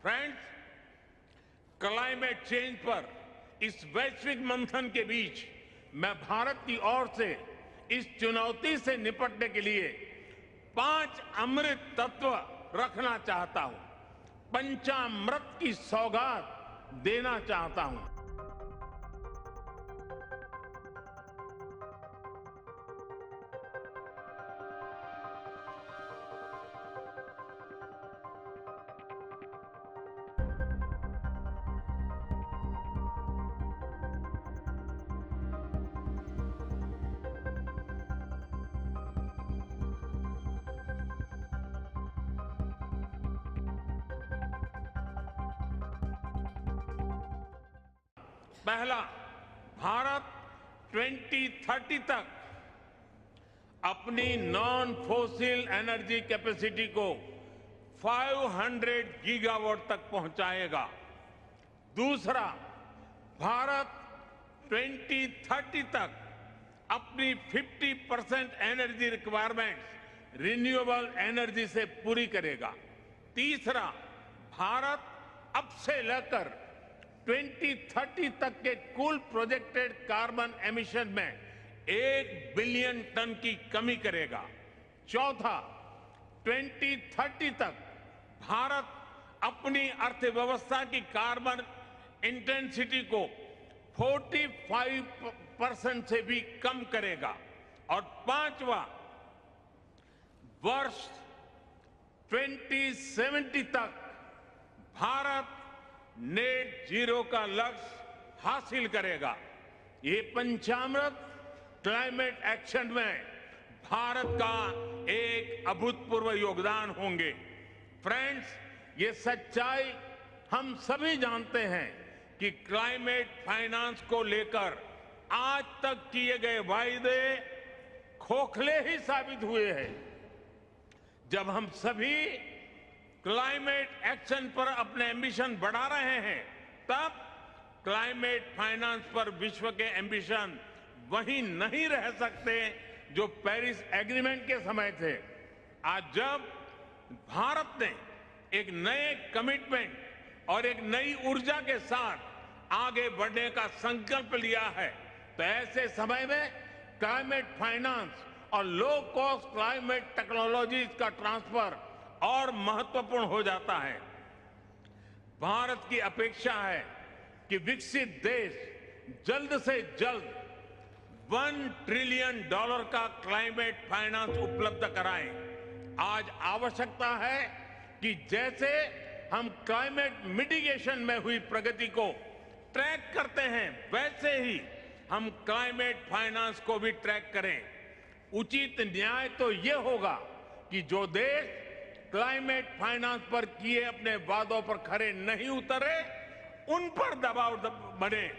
Friends, climate change पर इस वैश्विक मंथन के बीच मैं भारत की ओर से इस चुनौती से निपटने के लिए 5 अमृत तत्व रखना चाहता हूं, पंचामृत की सौगात देना चाहता हूं। पहला, भारत 2030 तक अपनी नॉन फोसिल एनर्जी कैपेसिटी को 500 गीगावाट तक पहुंचाएगा। दूसरा, भारत 2030 तक अपनी 50% एनर्जी रिक्वायरमेंट्स रिन्यूएबल एनर्जी से पूरी करेगा। तीसरा, भारत अब से लेकर 2030 तक के कुल प्रोजेक्टेड कार्बन एमिशन में 1 बिलियन टन की कमी करेगा। चौथा, 2030 तक भारत अपनी अर्थव्यवस्था की कार्बन इंटेंसिटी को 45% से भी कम करेगा। और पांचवा, वर्ष 2070 तक भारत नेट जीरो का लक्ष्य हासिल करेगा। ये पंचामृत क्लाइमेट एक्शन में भारत का एक अभूतपूर्व योगदान होंगे। फ्रेंड्स, ये सच्चाई हम सभी जानते हैं कि क्लाइमेट फाइनेंस को लेकर आज तक किए गए वायदे खोखले ही साबित हुए हैं। जब हम सभी क्लाइमेट एक्शन पर अपने एम्बिशन बढ़ा रहे हैं, तब क्लाइमेट फाइनेंस पर विश्व के एम्बिशन वहीं नहीं रह सकते जो पेरिस एग्रीमेंट के समय थे। आज जब भारत ने एक नए कमिटमेंट और एक नई ऊर्जा के साथ आगे बढ़ने का संकल्प लिया है, तो ऐसे समय में क्लाइमेट फाइनेंस और लो कॉस्ट क्लाइमेट टेक्नोलॉजीज का ट्रांसफर और महत्वपूर्ण हो जाता है। भारत की अपेक्षा है कि विकसित देश जल्द से जल्द $1 ट्रिलियन का क्लाइमेट फाइनेंस उपलब्ध कराएं। आज आवश्यकता है कि जैसे हम क्लाइमेट मिटिगेशन में हुई प्रगति को ट्रैक करते हैं, वैसे ही हम क्लाइमेट फाइनेंस को भी ट्रैक करें। उचित न्याय तो ये होगा कि जो देश क्लाइमेट फाइनेंस पर किए अपने वादों पर खरे नहीं उतरे, उन पर दबाव बने।